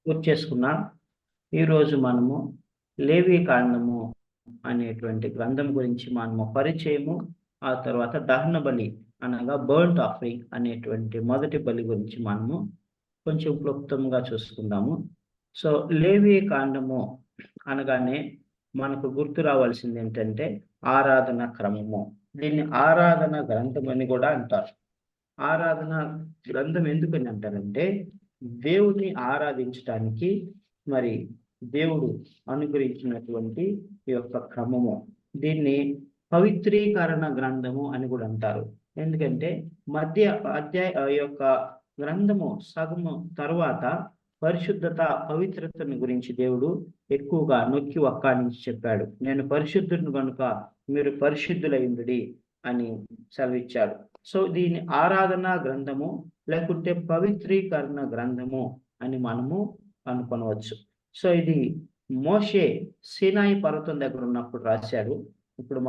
పూర్తి చేసుకున్నాం. ఈరోజు మనము లేవి కాండము అనేటువంటి గ్రంథం గురించి మనము పరిచయము, ఆ తర్వాత దహన బలి అనగా బర్న్ట్ ఆఫరింగ్ అనేటువంటి మొదటి బలి గురించి మనము కొంచెం క్లుప్తంగా చూసుకుందాము. సో లేవి కాండము అనగానే మనకు గుర్తు రావాల్సింది ఏంటంటే ఆరాధన క్రమము. దీన్ని ఆరాధన గ్రంథం అని కూడా అంటారు. ఆరాధన గ్రంథం ఎందుకని అంటారంటే దేవుణ్ణి ఆరాధించటానికి మరి దేవుడు అనుగ్రహించినటువంటి ఈ యొక్క క్రమము. దీన్ని పవిత్రీకరణ గ్రంథము అని కూడా అంటారు. ఎందుకంటే ఈ యొక్క గ్రంథము సగము తరువాత పరిశుద్ధత, పవిత్రతను గురించి దేవుడు ఎక్కువగా నొక్కి వక్కాణించి చెప్పాడు. నేను పరిశుద్ధుని కనుక మీరు పరిశుద్ధులైండుడి అని సెలవిచ్చాడు. సో దీని ఆరాధన గ్రంథము లేకుంటే పవిత్రీకరణ గ్రంథము అని మనము అనుకొనవచ్చు. సో ఇది మోషే సీనాయి పర్వతం దగ్గర ఉన్నప్పుడు రాశాడు. ఇప్పుడు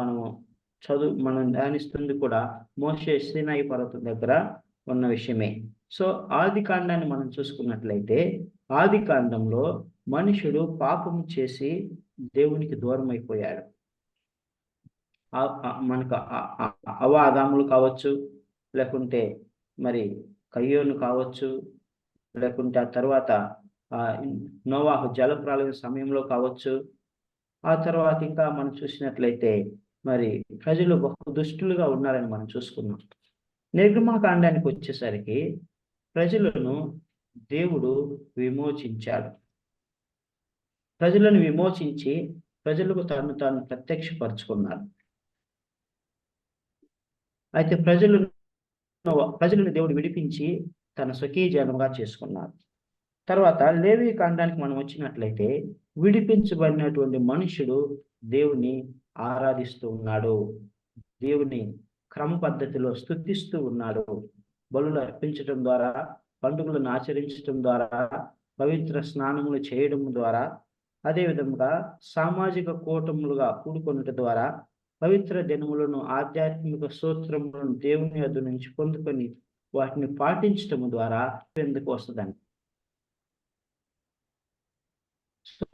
మనం ధ్యానిస్తుంది కూడా మోషే సీనాయి పర్వతం దగ్గర ఉన్న విషయమే. సో ఆది కాండాన్ని మనం చూసుకున్నట్లయితే ఆది కాండంలో మనుషుడు పాపము చేసి దేవునికి దూరం అయిపోయాడు. మనకు అవాదాములు కావచ్చు, లేకుంటే మరి కయ్యోను కావచ్చు, లేకుంటే ఆ తర్వాత నోవాహు జలప్రలయం సమయంలో కావచ్చు. ఆ తర్వాత ఇంకా మనం చూసినట్లయితే మరి ప్రజలు బహు దుష్టులుగా ఉన్నారని మనం చూసుకున్నాం. నిర్గమకాండానికి వచ్చేసరికి ప్రజలను దేవుడు విమోచించాడు. ప్రజలను విమోచించి ప్రజలకు తాను ప్రత్యక్షపరుచుకున్నాడు. అయితే ప్రజలను దేవుడు విడిపించి తన స్వకీయజనంగా చేసుకున్నాడు. తర్వాత లేవి కాండానికి మనం వచ్చినట్లయితే విడిపించబడినటువంటి మనుషుడు దేవుని ఆరాధిస్తూ ఉన్నాడు, దేవుని క్రమ పద్ధతిలో స్తుతిస్తూ ఉన్నాడు. బలులు అర్పించడం ద్వారా, పండుగలను ఆచరించడం ద్వారా, పవిత్ర స్నానములు చేయడం ద్వారా, అదేవిధంగా సామాజిక కూటములుగా కూడుకొనుట ద్వారా, పవిత్ర దినములను, ఆధ్యాత్మిక సూత్రములను దేవుని యొద్ద నుంచి పొందుకొని వాటిని పాటించటం ద్వారా ఎందుకు వస్తుందని. సో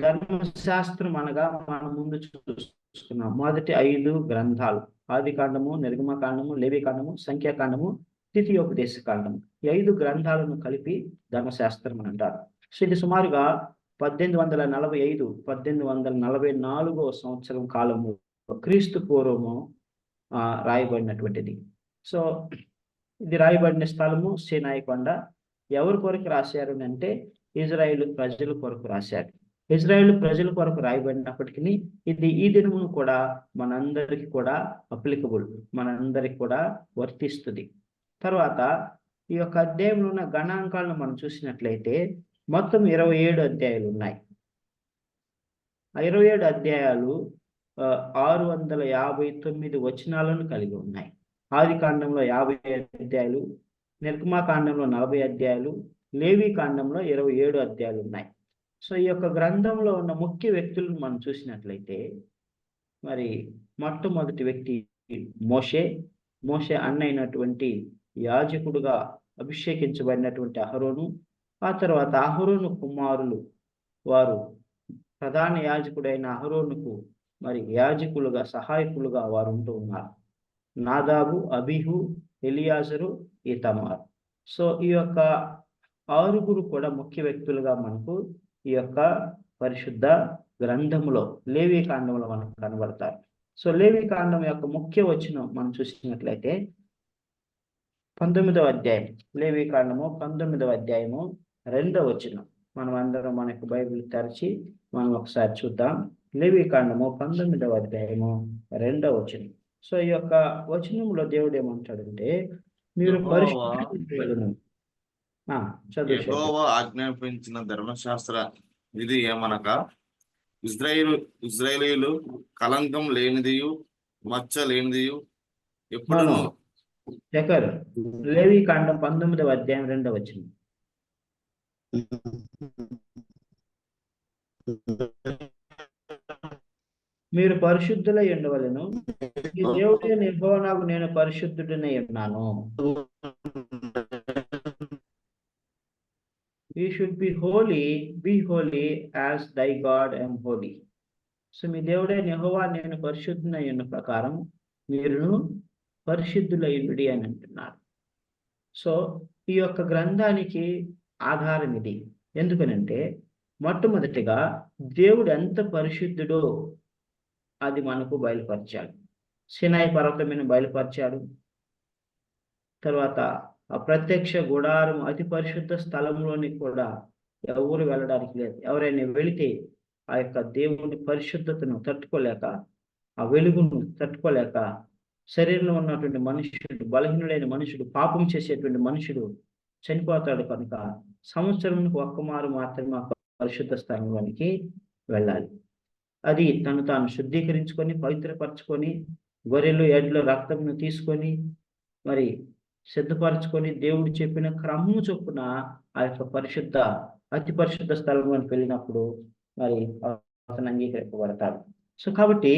ధర్మశాస్త్రం అనగా మనం ముందు చూసుకున్నాం మొదటి 5 గ్రంథాలు: ఆది కాండము, నిర్గమకాండము, లేవి కాండము, సంఖ్యాకాండము, ద్వితీయోపదేశ కాండము. ఈ 5 గ్రంథాలను కలిపి ధర్మశాస్త్రం అని అంటారు. సో ఇది సుమారుగా 1845 1844 సంవత్సరం కాలము క్రీస్తు పూర్వము రాయబడినటువంటిది. సో ఇది రాయబడిన స్థలము సీనాయి కొండ. ఎవరి కొరకు రాశారు అంటే ఇజ్రాయేలు ప్రజల కొరకు రాశారు. ఇజ్రాయేలు ప్రజల కొరకు రాయబడినప్పటికీ ఇది ఈ దినమును కూడా మనందరికి కూడా అప్లికబుల్, మనందరికి కూడా వర్తిస్తుంది. తర్వాత ఈ యొక్క అధ్యాయంలో ఉన్న గణాంకాలను మనం చూసినట్లయితే మొత్తం 27 అధ్యాయాలు ఉన్నాయి. ఆ 27 అధ్యాయాలు 659 వచనాలను కలిగి ఉన్నాయి. ఆది కాండంలో 50 అధ్యాయాలు, నిర్గమకాండంలో 40 అధ్యాయాలు, లేవి కాండంలో 27 అధ్యాయాలు ఉన్నాయి. సో ఈ యొక్క గ్రంథంలో ఉన్న ముఖ్య వ్యక్తులను మనం చూసినట్లయితే మరి మొట్టమొదటి వ్యక్తి మోషే అన్నైనటువంటి యాజకుడుగా అభిషేకించబడినటువంటి అహరోను. ఆ తర్వాత అహరోను కుమారులు వారు ప్రధాన యాజకుడైన అహరోనుకు మరి యాజకులుగా, సహాయకులుగా వారు ఉంటూ ఉన్నారు. నాదాబు, అబీహు, ఎలియాజరు, ఈతమారు. సో ఈ యొక్క 6 కూడా ముఖ్య వ్యక్తులుగా మనకు ఈ యొక్క పరిశుద్ధ గ్రంథములో లేవి కాండంలో మనకు కనబడతారు. సో లేవి కాండం యొక్క ముఖ్య వచనం మనం చూసినట్లయితే 19వ అధ్యాయం, లేవి కాండము 19వ అధ్యాయము 2వ వచనం. మనం అందరం మనకు బైబిల్ తెరిచి మనం ఒకసారి చూద్దాం. లేవి కాండము 19వ అధ్యాయము 2వ వచనం. సో ఈ యొక్క వచనంలో దేవుడు ఏమంటాడంటే మీరు పరిశుద్ధులను యెహోవా ఆజ్ఞాపించిన ధర్మశాస్త్ర విధి ఏమనగా ఇజ్రాయేలీయులు కలంకం లేనిదియు మచ్చ లేనిదియు ఎప్పుడును. లేవి కాండం 19వ అధ్యాయం 2వ వచనం. మీరు పరిశుద్ధులై ఉండవలెను, ఈ దేవుడైన యెహోవాకు నేను పరిశుద్ధుడనై ఉన్నాను. You should be holy as thy God I'm holy. So మీ దేవుడైన యెహోవా నేను పరిశుద్ధునై ఉన్న ప్రకారం మీరును పరిశుద్ధులయుడి అని అంటున్నారు. సో ఈ యొక్క గ్రంథానికి ఆధారం ఇది. ఎందుకనంటే మొట్టమొదటిగా దేవుడు ఎంత పరిశుద్ధుడో అది మనకు బయలుపరిచాడు. సినాయి పర్వతం మీద బయలుపరిచాడు. తర్వాత ఆ ప్రత్యక్ష గుడారం అతి పరిశుద్ధ స్థలంలోని కూడా ఎవరు వెళ్ళడానికి లేదు. ఎవరైనా వెళితే ఆ యొక్క దేవుని పరిశుద్ధతను తట్టుకోలేక, ఆ వెలుగును తట్టుకోలేక, శరీరంలో ఉన్నటువంటి మనుషుడు, బలహీనుడైన మనుషుడు, పాపం చేసేటువంటి మనుషుడు చనిపోతాడు. కనుక సంవత్సరానికి ఒక్కమారు మాత్రమే ఆ పరిశుద్ధ స్థలంలోనికి వెళ్ళాలి. అది తను తాను శుద్ధీకరించుకొని పవిత్రపరచుకొని గొర్రెలు ఎడ్ల రక్తంను తీసుకొని మరి సిద్ధపరచుకొని దేవుడు చెప్పిన క్రమము చొప్పున ఆ యొక్క అతి పరిశుద్ధ స్థలంలోకి వెళ్ళినప్పుడు మరి అతను అంగీకరింపబడతాడు. సో కాబట్టి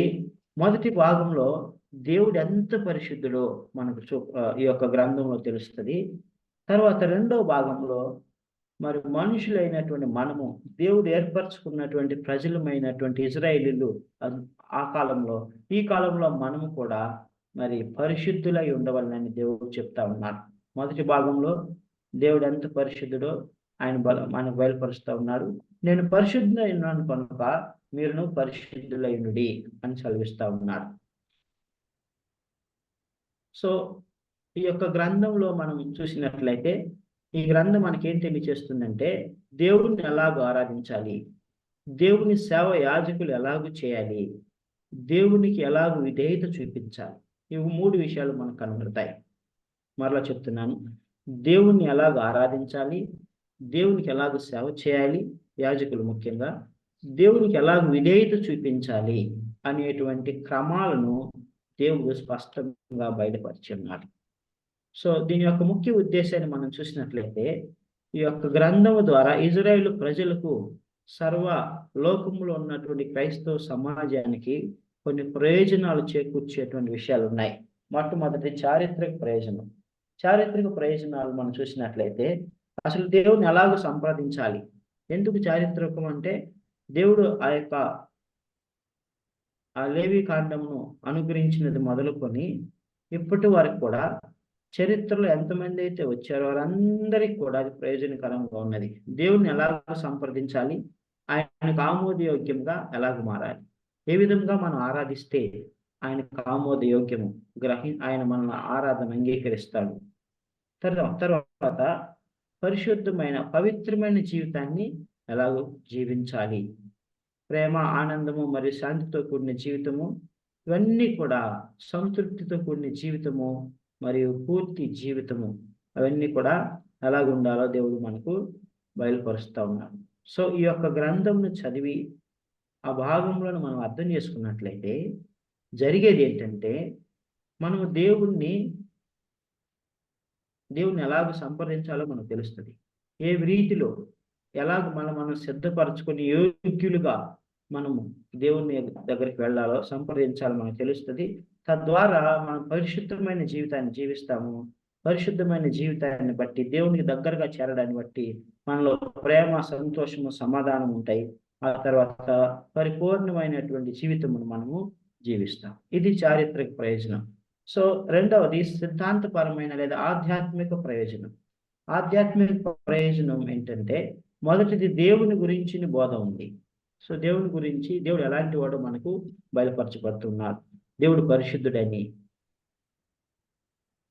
మొదటి భాగంలో దేవుడు ఎంత పరిశుద్ధుడో మనకు ఈ యొక్క గ్రంథంలో తెలుస్తుంది. తర్వాత రెండవ భాగంలో మరి మనుషులైనటువంటి మనము దేవుడు ఏర్పరచుకున్నటువంటి ప్రజలమైనటువంటి ఇజ్రాయేలీలు ఆ కాలంలో, ఈ కాలంలో మనము కూడా మరి పరిశుద్ధులై ఉండవాలని దేవుడు చెప్తా ఉన్నాడు. మొదటి భాగంలో దేవుడు ఎంత పరిశుద్ధుడో ఆయన మనకు బయలుపరుస్తూ ఉన్నారు. నేను పరిశుద్ధులై ఉన్నాను కనుక మీరును పరిశుద్ధులైనడి అని సెలవిస్తా ఉన్నాడు. సో ఈ యొక్క గ్రంథంలో మనం చూసినట్లయితే ఈ గ్రంథం మనకేం తెలియచేస్తుందంటే దేవుడిని ఎలాగో ఆరాధించాలి, దేవుని సేవ యాజకులు ఎలాగూ చేయాలి, దేవునికి ఎలాగో విధేయత చూపించాలి. ఇవి 3 విషయాలు మనకు కనబడతాయి. మరలా చెప్తున్నాను, దేవుణ్ణి ఎలాగో ఆరాధించాలి, దేవునికి ఎలాగో సేవ చేయాలి, యాజకులు ముఖ్యంగా దేవునికి ఎలాగో విధేయత చూపించాలి అనేటువంటి క్రమాలను దేవుడు స్పష్టంగా బయలుపరిచి ఉన్నాడు. సో దీని యొక్క ముఖ్య ఉద్దేశాన్ని మనం చూసినట్లయితే ఈ యొక్క గ్రంథము ద్వారా ఇజ్రాయేలు ప్రజలకు సర్వ లోకములో ఉన్నటువంటి క్రైస్తవ సమాజానికి కొన్ని ప్రయోజనాలు చేకూర్చేటువంటి విషయాలు ఉన్నాయి. మొట్టమొదటి చారిత్రక ప్రయోజనం. చారిత్రక ప్రయోజనాలు మనం చూసినట్లయితే అసలు దేవుని ఎలాగో సంప్రదించాలి. ఎందుకు చారిత్రకం అంటే దేవుడు ఆ లేవి కాండమును అనుగ్రహించినది మొదలుకొని ఇప్పటి వరకు కూడా చరిత్రలో ఎంతమంది అయితే వచ్చారో వారందరికీ కూడా అది ప్రయోజనకరంగా ఉన్నది. దేవుణ్ణి ఎలాగ సంప్రదించాలి, ఆయనకు ఆమోదయోగ్యంగా ఎలాగ మారాలి, ఏ విధంగా మనం ఆరాధిస్తే ఆయనకు ఆమోదయోగ్యము ఆయన మన ఆరాధన అంగీకరిస్తాడు. తర్వాత పవిత్రమైన జీవితాన్ని ఎలాగో జీవించాలి, ప్రేమ, ఆనందము మరియు శాంతితో కూడిన జీవితము, ఇవన్నీ కూడా సంతృప్తితో కూడిన జీవితము మరియు పూర్తి జీవితము, అవన్నీ కూడా ఎలాగుండాలో దేవుడు మనకు బయలుపరుస్తూ ఉన్నాడు. సో ఈ యొక్క గ్రంథంను చదివి ఆ భాగంలో మనం అర్థం చేసుకున్నట్లయితే జరిగేది ఏంటంటే మనము దేవుణ్ణి ఎలాగ సంప్రదించాలో మనకు తెలుస్తుంది. ఏ రీతిలో ఎలాగ మనం సిద్ధపరచుకొని యోగ్యులుగా మనము దేవుని దగ్గరికి వెళ్ళాలో సంప్రదించాలో మనకు తెలుస్తుంది. తద్వారా మనం పరిశుద్ధమైన జీవితాన్ని జీవిస్తాము. పరిశుద్ధమైన జీవితాన్ని బట్టి దేవునికి దగ్గరగా చేరడాన్ని బట్టి మనలో ప్రేమ, సంతోషము, సమాధానం ఉంటాయి. ఆ తర్వాత పరిపూర్ణమైనటువంటి జీవితమును మనము జీవిస్తాం. ఇది చారిత్రక ప్రయోజనం. సో రెండవది సిద్ధాంతపరమైన లేదా ఆధ్యాత్మిక ప్రయోజనం. ఆధ్యాత్మిక ప్రయోజనం ఏంటంటే మొదటిది దేవుని గురించిన బోధ ఉంది. సో దేవుడు ఎలాంటి వాడో మనకు బయలుపరచబడుతున్నాడు. దేవుడు పరిశుద్ధుడని.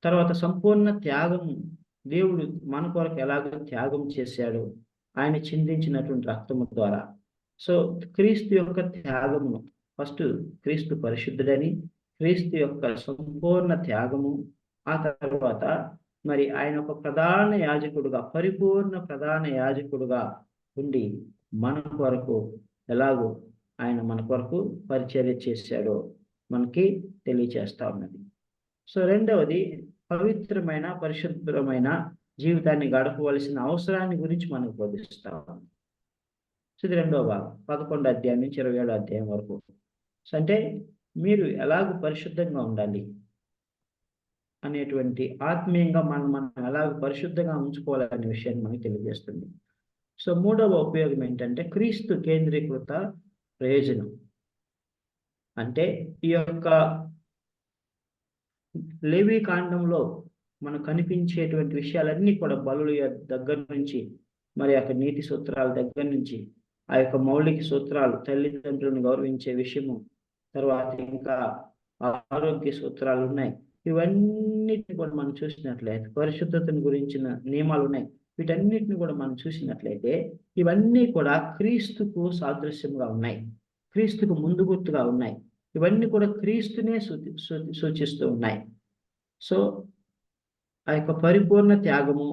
తర్వాత సంపూర్ణ త్యాగం, దేవుడు మన కొరకు ఎలాగో త్యాగం చేశాడు ఆయన చిందించినటువంటి రక్తము ద్వారా. సో క్రీస్తు యొక్క త్యాగమును, ఫస్ట్ క్రీస్తు పరిశుద్ధుడని, క్రీస్తు యొక్క సంపూర్ణ త్యాగము, ఆ తర్వాత మరి ఆయన ఒక ప్రధాన యాజకుడుగా, పరిపూర్ణ ప్రధాన యాజకుడుగా ఉండి మన కొరకు ఎలాగో ఆయన మన కొరకు పరిచర్య చేశాడో మనకి తెలియచేస్తా ఉన్నది. సో రెండవది పవిత్రమైన పరిశుభ్రమైన జీవితాన్ని గడపవలసిన అవసరాన్ని గురించి మనకు బోధిస్తాం. సో ఇది రెండవ భాగం, 11వ అధ్యాయం నుంచి 27వ అధ్యాయం వరకు. సో అంటే మీరు ఎలాగ పరిశుద్ధంగా ఉండాలి అనేటువంటి ఆత్మీయంగా మనం ఎలాగ పరిశుద్ధంగా ఉంచుకోవాలనే విషయాన్ని మనకి తెలియజేస్తుంది. సో మూడవ ఉపయోగం ఏంటంటే క్రీస్తు కేంద్రీకృత ప్రయోజనం. అంటే ఈ యొక్క లేవీ కాండంలో మనకు కనిపించేటువంటి విషయాలన్నీ కూడా బలుల దగ్గర నుంచి, మరి యొక్క నీతి సూత్రాల దగ్గర నుంచి, ఆ యొక్క మౌలిక సూత్రాలు, తల్లిదండ్రులను గౌరవించే విషయము, తర్వాత ఇంకా ఆరోగ్య సూత్రాలు ఉన్నాయి. ఇవన్నిటిని కూడా మనం చూసినట్లయితే, పరిశుద్ధతను గురించిన నియమాలు ఉన్నాయి. వీటన్నిటిని కూడా మనం చూసినట్లయితే ఇవన్నీ కూడా క్రీస్తుకు సాదృశ్యంగా ఉన్నాయి, క్రీస్తుకు ముందు గుర్తుగా ఉన్నాయి. ఇవన్నీ కూడా క్రీస్తునే సూచిస్తూ ఉన్నాయి. సో ఆ యొక్క పరిపూర్ణ త్యాగము,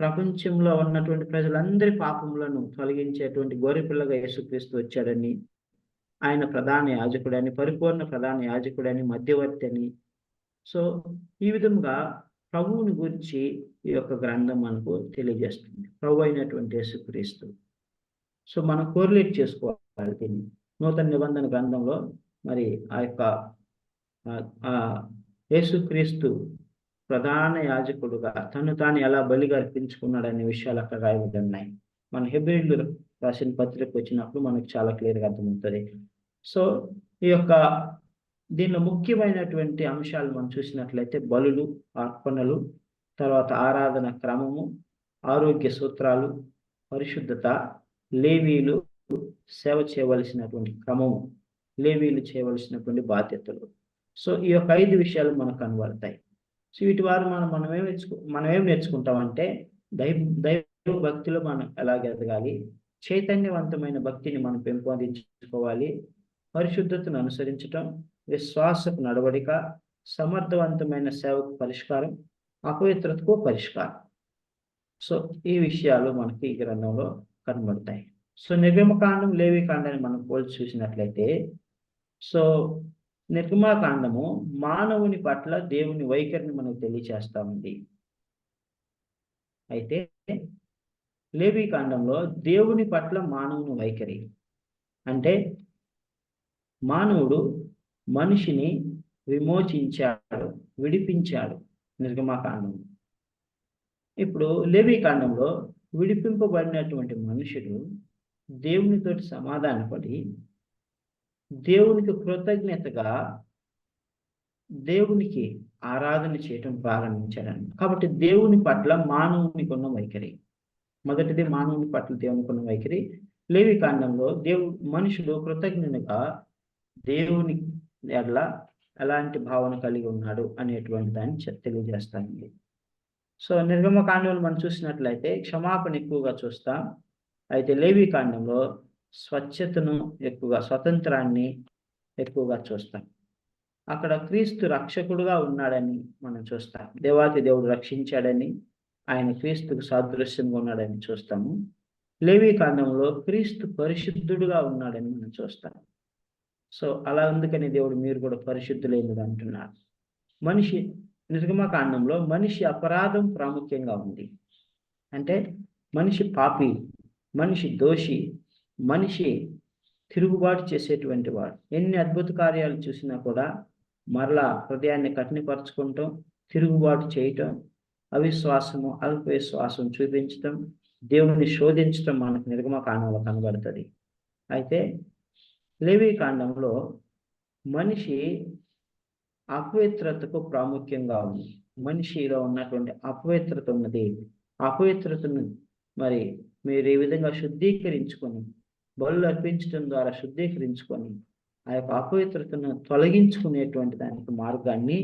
ప్రపంచంలో ఉన్నటువంటి ప్రజలందరి పాపములను తొలగించేటువంటి గొర్రెపిల్లగా యేసుక్రీస్తు వచ్చాడని, ఆయన ప్రధాన యాజకుడని, పరిపూర్ణ ప్రధాన యాజకుడని, మధ్యవర్తి అని. సో ఈ విధంగా ప్రభువుని గురించి ఈ యొక్క గ్రంథం మనకు తెలియజేస్తుంది, ప్రభు అయినటువంటి యేసుక్రీస్తు. సో మనం కోరిలేట్ చేసుకోవాలి దీన్ని. నూతన నిబంధన గ్రంథంలో మరి ఆ యొక్క యేసుక్రీస్తు ప్రధాన యాజకుడుగా తను తాను ఎలా బలిగా అర్పించుకున్నాడనే విషయాలు అక్కడ రాయబడి ఉన్నాయి. మన హెబ్రీయులు రాసిన పత్రిక వచ్చినప్పుడు మనకు చాలా క్లియర్గా అర్థమవుతుంది. సో ఈ యొక్క దీనిలో ముఖ్యమైనటువంటి అంశాలు మనం చూసినట్లయితే బలులు, అర్పణలు, తర్వాత ఆరాధన క్రమము, ఆరోగ్య సూత్రాలు, పరిశుద్ధత, లేవీలు సేవ చేయవలసినటువంటి క్రమము, లేవీలు చేయవలసినటువంటి బాధ్యతలు. సో ఈ యొక్క 5 విషయాలు మనకు కనబడతాయి. సో వీటి వారు మనం ఏం నేర్చుకుంటామంటే దైవ భక్తిలో మనం ఎలాగ ఎదగాలి, చైతన్యవంతమైన భక్తిని మనం పెంపొందించుకోవాలి, పరిశుద్ధతను అనుసరించటం, విశ్వాసపు నడవడిక, సమర్థవంతమైన సేవకు పరిష్కారం, అపవిత్రతకు పరిష్కారం. సో ఈ విషయాలు మనకి ఈ గ్రంథంలో కనబడతాయి. సో నిర్గమకాండం, లేవి కాండాన్ని మనం పోల్చి చూసినట్లయితే, సో నిర్గమకాండము మానవుని పట్ల దేవుని వైఖరిని మనకు తెలియచేస్తా ఉంది. అయితే లేవి కాండంలో దేవుని పట్ల మానవుని వైఖరి అంటే మానవుడు మనిషిని విమోచించాడు, విడిపించాడు నిర్గమకాండం. ఇప్పుడు లేవి కాండంలో విడిపింపబడినటువంటి మనుషుడు దేవునితోటి సమాధానపడి దేవునికి కృతజ్ఞతగా దేవునికి ఆరాధన చేయటం ప్రారంభించాడని. కాబట్టి దేవుని పట్ల మానవునికి ఉన్న వైఖరి, మొదటిది మానవుని పట్ల దేవునికి ఉన్న వైఖరి. లేవి కాండంలో మనుషుడు కృతజ్ఞతగా దేవుని ఎలాంటి భావన కలిగి ఉన్నాడు అనేటువంటి దాన్ని తెలియజేస్తానండి. సో నిర్గమకాండంలో మనం చూసినట్లయితే క్షమాపణ ఎక్కువగా చూస్తాం. అయితే లేవి కాండంలో స్వచ్ఛతను ఎక్కువగా, స్వతంత్రాన్ని ఎక్కువగా చూస్తాం. అక్కడ క్రీస్తు రక్షకుడుగా ఉన్నాడని మనం చూస్తాం. దేవాతి దేవుడు రక్షించాడని, ఆయన క్రీస్తుకు సాదృశ్యంగా ఉన్నాడని చూస్తాము. లేవి కాండంలో క్రీస్తు పరిశుద్ధుడుగా ఉన్నాడని మనం చూస్తాం. సో అలా అందుకని దేవుడు మీరు కూడా పరిశుద్ధులైనది అంటున్నారు. నిర్గమకాండంలో మనిషి అపరాధం ప్రాముఖ్యంగా ఉంది. అంటే మనిషి పాపి, మనిషి దోషి, మనిషి తిరుగుబాటు చేసేటువంటి వాడు. ఎన్ని అద్భుత కార్యాలు చూసినా కూడా మరలా హృదయాన్ని కఠినపరచుకుంటాం, తిరుగుబాటు చేయటం, అవిశ్వాసము, అల్పవిశ్వాసం చూపించటం, దేవుని శోధించటం మనకు నిర్గమకాండంలో కనబడుతుంది. అయితే లేవి కాండంలో మనిషి అపవిత్రతకు ప్రాముఖ్యంగా ఉంది. మనిషిలో ఉన్నటువంటి అపవిత్రత ఉన్నది. అపవిత్రతను మరి మీరు ఈ విధంగా శుద్ధీకరించుకొని, బలులు అర్పించడం ద్వారా శుద్ధీకరించుకొని ఆ యొక్క అపవిత్రతను తొలగించుకునేటువంటి దానికి మార్గాన్ని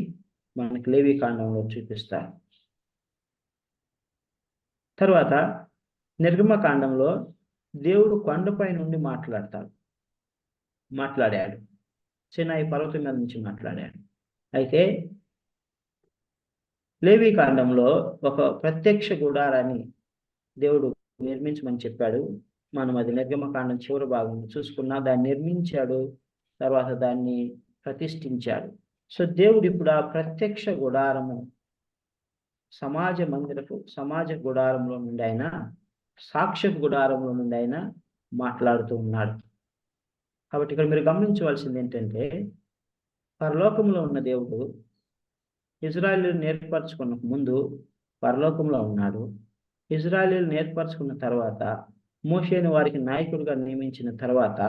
మనకు లేవి కాండంలో చూపిస్తారు. తర్వాత నిర్గమకాండంలో దేవుడు కొండపై నుండి మాట్లాడాడు, సినాయి పర్వతం మీద నుంచి మాట్లాడాడు. అయితే లేవి కాండంలో ఒక ప్రత్యక్ష గుడారాన్ని దేవుడు నిర్మించమని చెప్పాడు. మనం అది నిర్గమకాండం చివరి భాగం చూసుకున్నా, దాన్ని నిర్మించాడు, తర్వాత దాన్ని ప్రతిష్ఠించాడు. సో దేవుడు ఇప్పుడు ఆ ప్రత్యక్ష గుడారము సమాజ గుడారంలో నుండి ఆయన, సాక్ష్య గుడారంలో నుండి ఆయన మాట్లాడుతూ ఉన్నాడు. కాబట్టి ఇక్కడ మీరు గమనించవలసింది ఏంటంటే, పరలోకంలో ఉన్న దేవుడు ఇజ్రాయేలును ఏర్పరచుకున్న ముందు పరలోకంలో ఉన్నాడు. ఇజ్రాయేలీయులను ఏర్పరచుకున్న తర్వాత, మోషేను వారికి నాయకుడిగా నియమించిన తర్వాత,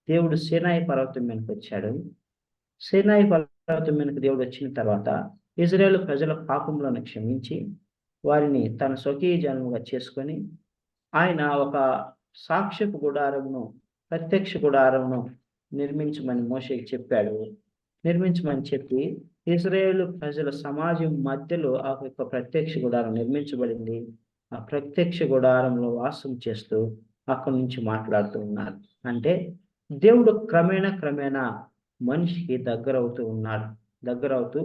దేవుడు సీనాయి పర్వతం మీదకి వచ్చాడు. సీనాయి పర్వతం మీదకి దేవుడు వచ్చిన తర్వాత, ఇజ్రాయేలు ప్రజల పాపములను క్షమించి వారిని తన స్వకీయ జనముగా చేసుకొని, ఆయన ఒక సాక్ష్యపు గుడారమును, ప్రత్యక్ష గుడారమును నిర్మించమని మోషేకి చెప్పాడు. నిర్మించమని చెప్పి ఇజ్రాయేలు ప్రజల సమాజం మధ్యలో ఆ యొక్క ప్రత్యక్ష గుడారం నిర్మించబడింది. ఆ ప్రత్యక్ష గుడారంలో వాసం చేస్తూ అక్కడి నుంచి మాట్లాడుతూ ఉన్నారు. అంటే దేవుడు క్రమేణా మనిషికి దగ్గరవుతూ ఉన్నాడు. దగ్గరవుతూ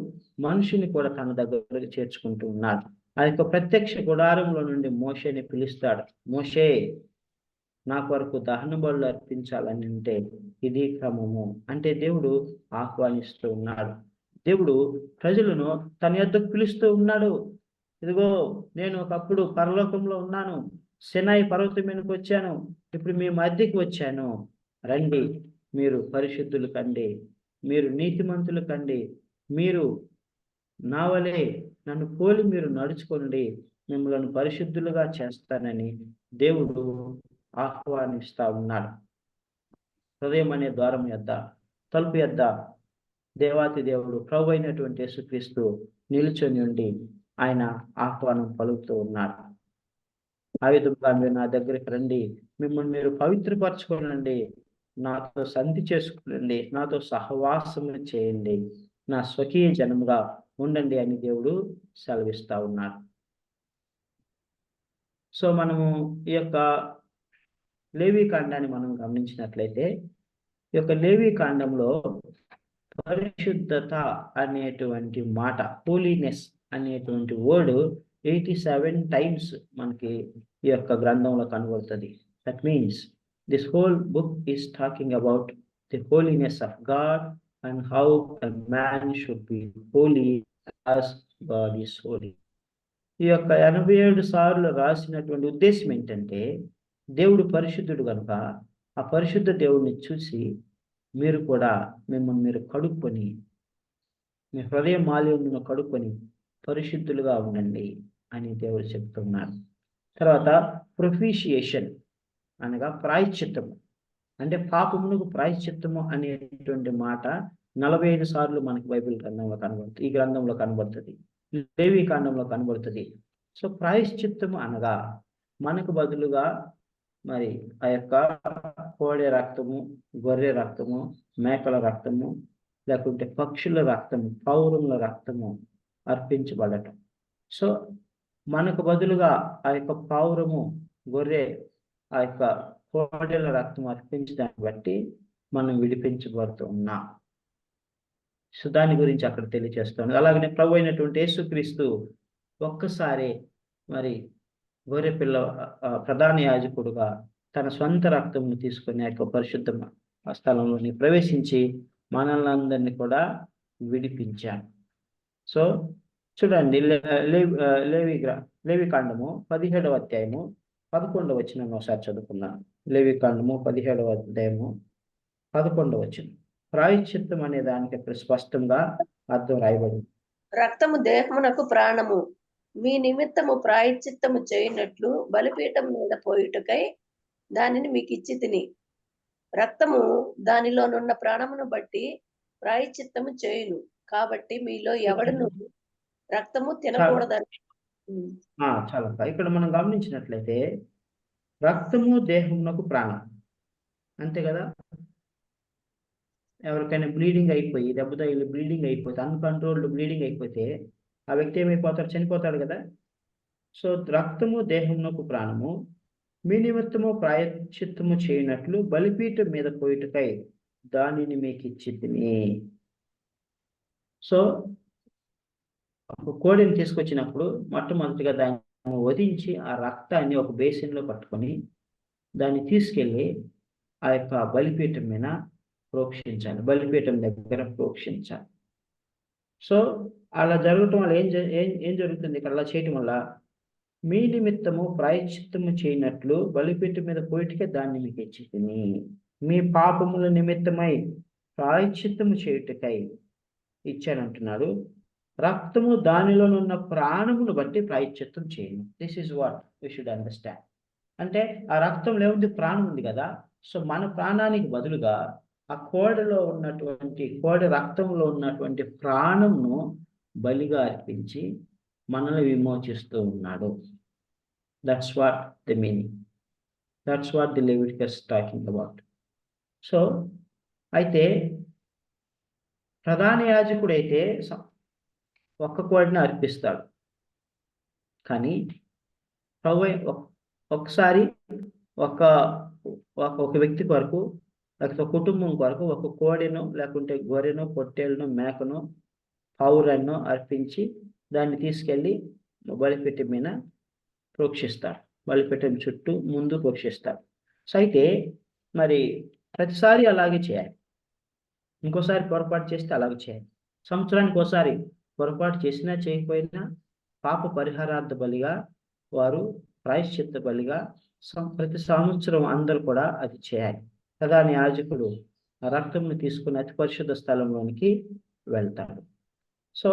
మనిషిని కూడా తన దగ్గరకు చేర్చుకుంటూ ఉన్నాడు. ఆ యొక్క ప్రత్యక్ష గుడారంలో నుండి మోషేని పిలుస్తాడు. మోషే, నా కొరకు దహన బలులు అర్పించాలని అంటే ఇది క్రమము. అంటే దేవుడు ఆహ్వానిస్తూ ఉన్నాడు. దేవుడు ప్రజలను తన యొద్దకు పిలుస్తూ ఉన్నాడు. ఇదిగో, నేను ఒకప్పుడు పరలోకంలో ఉన్నాను, సినాయి పర్వతం మీదకి వచ్చాను, ఇప్పుడు మీ మధ్యకి వచ్చాను. రండి, మీరు పరిశుద్ధులు కండి, మీరు నీతిమంతులు కండి, మీరు నా వలె నన్ను పోలి మీరు నడుచుకోండి, మిమ్మల్ని పరిశుద్ధులుగా చేస్తానని దేవుడు ఆహ్వానిస్తా ఉన్నాడు. హృదయం అనే ద్వారం యొద్ద, తలుపు యొద్ద దేవాతి దేవుడు ప్రభు అయినటువంటి యేసుక్రీస్తు నిలుచొని ఉండి ఆయన ఆహ్వానం పలుకుతూ ఉన్నాడు. ఆ విధంగా మీరు నా దగ్గరికి రండి, మిమ్మల్ని మీరు పవిత్రపరచుకోనండి, నాతో సంధి చేసుకోనండి, నాతో సహవాసం చేయండి, నా స్వకీయ జనముగా ఉండండి అని దేవుడు సెలవిస్తా ఉన్నాడు. సో మనము ఈ యొక్క లేవీ కాండాన్ని మనం గమనించినట్లయితే, ఈ యొక్క లేవీ కాండంలో పరిశుద్ధత అనేటువంటి మాట, హోలీనెస్ అనేటువంటి వర్డ్ 87 టైమ్స్ మనకి ఈ యొక్క గ్రంథంలో కనబడుతుంది. That means this whole book is talking about the holiness of God and how a man should be holy as God is holy. ఈ యొక్క 87 సార్లు రాసినటువంటి ఉద్దేశం ఏంటంటే, దేవుడు పరిశుద్ధుడు కనుక ఆ పరిశుద్ధ దేవుడిని చూసి మీరు కూడా మిమ్మల్ని మీరు కడుక్కొని, మీ హృదయ మాలిన్యమును కడుక్కొని పరిశుద్ధులుగా ఉండండి అని దేవుడు చెప్తున్నాడు. తర్వాత ప్రొఫిషియేషన్ అనగా ప్రాయశ్చిత్తము, అంటే పాపమునకు ప్రాయశ్చిత్తము అనేటువంటి మాట 45 సార్లు మనకి బైబిల్ గ్రంథంలో కనబడుతుంది, ఈ గ్రంథంలో కనబడుతుంది, లేవీ కాండంలో కనబడుతుంది. సో ప్రాయశ్చిత్తము అనగా మనకు బదులుగా మరి ఆ యొక్క కోడె రక్తము, గొర్రె రక్తము, మేకల రక్తము, లేకుంటే పక్షుల రక్తము, పౌరముల రక్తము అర్పించబడటం. సో మనకు బదులుగా ఆ యొక్క పౌరము, గొర్రె, ఆ యొక్క కోడెల రక్తం అర్పించడాన్ని బట్టి మనం విడిపించబడుతూ ఉన్నాం. సో దాని గురించి అక్కడ తెలియజేస్తాను. అలాగనే ప్రభు అయినటువంటి యేసుక్రీస్తు ఒక్కసారి మరి గొర్రె పిల్ల ప్రధాన యాజకుడుగా తన సొంత రక్తమును తీసుకొని ఆ యొక్క పరిశుద్ధ స్థలంలోని ప్రవేశించి మనల్ని అందరినీ కూడా విడిపించాడు. సో చూడండి, లేవి కాండము 17వ అధ్యాయము 11వ వచనం ఒకసారి చదువుకున్నాను. లేవి కాండము 17వ అధ్యాయము 11వ వచనం. ప్రాయశ్చిత్తం అనే దానికి అక్కడ స్పష్టంగా అర్థం రాయబడింది. రక్తము దేహమునకు ప్రాణము, మీ నిమిత్తము ప్రాయశ్చిత్తము చేయనట్లు బలిపీఠం మీద పోయుటకై దానిని మీకు ఇచ్చి తిని, రక్తము దానిలోనున్న ప్రాణమును బట్టి ప్రాయశ్చిత్తము చేయును, కాబట్టి మీలో ఎవడును రక్తము తినకూడదని. చాలా ఇక్కడ మనం గమనించినట్లయితే రక్తము దేహమునకు ప్రాణం, అంతే కదా. ఎవరికైనా బ్లీడింగ్ అయిపోయి, దెబ్బ తగిలి బ్లీడింగ్ అయిపోతే, అన్కంట్రోల్డ్ బ్లీడింగ్ అయిపోతే ఆ వ్యక్తి ఏమైపోతాడు? చనిపోతాడు కదా. సో రక్తము దేహమునకు ప్రాణము, మీ నిమిత్తము ప్రాయశ్చిత్తము చేయనట్లు బలిపీఠం మీద పోయిటకై దానిని మీకు ఇచ్చి తిని. సో ఒక కోడిని తీసుకొచ్చినప్పుడు మొట్టమొదటిగా దాన్ని వధించి ఆ రక్తాన్ని ఒక బేసిన్లో పట్టుకొని దాన్ని తీసుకెళ్ళి ఆ యొక్క బలిపీఠం మీద ప్రోక్షించాలి, బలిపీఠం దగ్గర ప్రోక్షించాలి. సో అలా జరగటం వల్ల ఏం జరుగుతుంది? ఇక్కడ అలా చేయటం వల్ల మీ నిమిత్తము ప్రాయశ్చిత్తము చేయనట్లు బలిపీఠం మీద పోయిటకే దాన్ని మీకు ఇచ్చి తిని, మీ పాపముల నిమిత్తమై ప్రాయశ్చిత్తము చేయుటకై ఇచ్చానంటున్నాడు. రక్తము దానిలోనున్న ప్రాణమును బట్టి ప్రాయశ్చిత్తం చేయను. This is what we should understand. అంటే ఆ రక్తంలో ఏముంది? ప్రాణం ఉంది కదా. సో మన ప్రాణానికి బదులుగా ఆ కోడి రక్తంలో ఉన్నటువంటి ప్రాణంను బలిగా అర్పించి మనల్ని విమోచిస్తూ ఉన్నాడు. That's what the meaning. That's what the Leviticus talking about. So అయితే ప్రధాన యాజకుడైతే ఒక్క కోడిని అర్పిస్తాడు. కానీ ఒకసారి ఒక ఒక వ్యక్తి కొరకు, లేకపోతే ఒక కుటుంబం కొరకు ఒక కోడిను, లేకుంటే గొర్రెను, పొట్టేలును, మేకను, పావురాన్ని అర్పించి దాన్ని తీసుకెళ్ళి బలిపీఠం మీద ప్రోక్షిస్తారు. బలిపీఠం చుట్టూ ముందు ప్రోక్షిస్తారు. సో అయితే మరి ప్రతిసారి అలాగే చేయాలి. ఇంకోసారి పొరపాటు చేస్తే అలాగే చేయాలి. సంవత్సరానికి ఒకసారి పొరపాటు చేసినా చేయకపోయినా పాప పరిహారార్థ బలిగా వారు ప్రాయశ్చిత్త బలిగా ప్రతి సంవత్సరం అందరూ కూడా అది చేయాలి. ప్రధాన యాజకుడు ఆ రక్తంను తీసుకుని అతి పరిశుద్ధ స్థలంలోనికి వెళ్తాడు. సో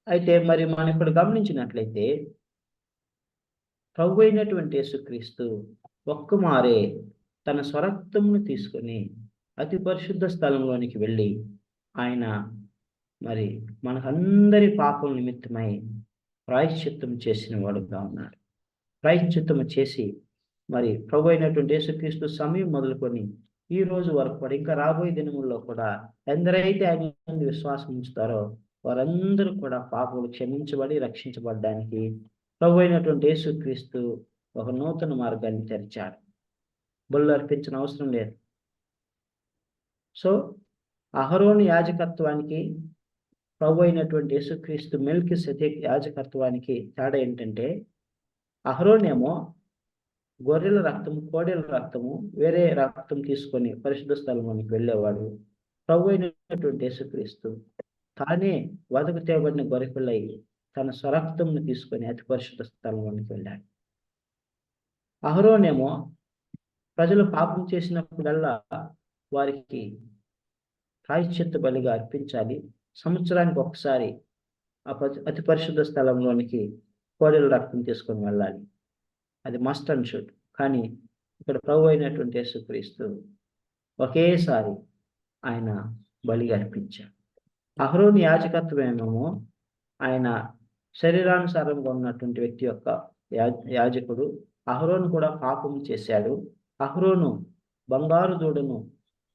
అయితే మరి మనం ఇప్పుడు గమనించినట్లయితే ప్రభు అయినటువంటి యేసుక్రీస్తు ఒక్కమారే తన స్వరక్తమును తీసుకొని అతి పరిశుద్ధ స్థలంలోనికి వెళ్ళి ఆయన మరి మనకందరి పాపం నిమిత్తమై ప్రాయశ్చిత్తం చేసిన వాడుగా ఉన్నాడు. ప్రాయశ్చిత్తము చేసి మరి ప్రభు అయినటువంటి యేసుక్రీస్తు సమయం మొదలుకొని ఈ రోజు వరకు కూడా, ఇంకా రాబోయే దినముల్లో కూడా ఎందరైతే ఆయన విశ్వాసం ఉంచుతారో వారందరూ కూడా పాపములు క్షమించబడి రక్షించబడడానికి ప్రభు అయినటువంటి యేసుక్రీస్తు ఒక నూతన మార్గాన్ని తెరిచాడు. బలులు అర్పించిన అవసరం లేదు. సో అహరోను యాజకత్వానికి ప్రభు అయినటువంటి యేసుక్రీస్తు మెల్కీసెదెకు యాజకత్వానికి తేడా ఏంటంటే, అహరోనేమో గొర్రెల రక్తము, కోడెల రక్తము, వేరే రక్తం తీసుకొని పరిశుద్ధ స్థలంలోనికి వెళ్ళేవాడు. ప్రభు అయినటువంటి యేసుక్రీస్తు తానే వదకు తేబడిన గొర్రెపిల్లై తన స్వరక్తంను తీసుకొని అతి పరిశుద్ధ స్థలంలోనికి వెళ్ళాడు. అహరోనేమో ప్రజలు పాపం చేసినప్పుడల్లా వారికి ప్రాయశ్చిత్త బలిగా అర్పించాలి. సంవత్సరానికి ఒకసారి అతి పరిశుద్ధ స్థలంలోనికి కోడెల రక్తం తీసుకొని వెళ్ళాలి. అది మస్ట్ అండ్ షుడ్. కానీ ఇక్కడ ప్రభు అయినటువంటి యేసుక్రీస్తు ఒకేసారి ఆయన బలిగా అర్పించాడు. అహరోను యాజకత్వమేమో ఆయన శరీరానుసారంగా ఉన్నటువంటి వ్యక్తి యొక్క యాజకుడు. అహరోను కూడా పాపం చేశాడు. అహరోను బంగారు దూడను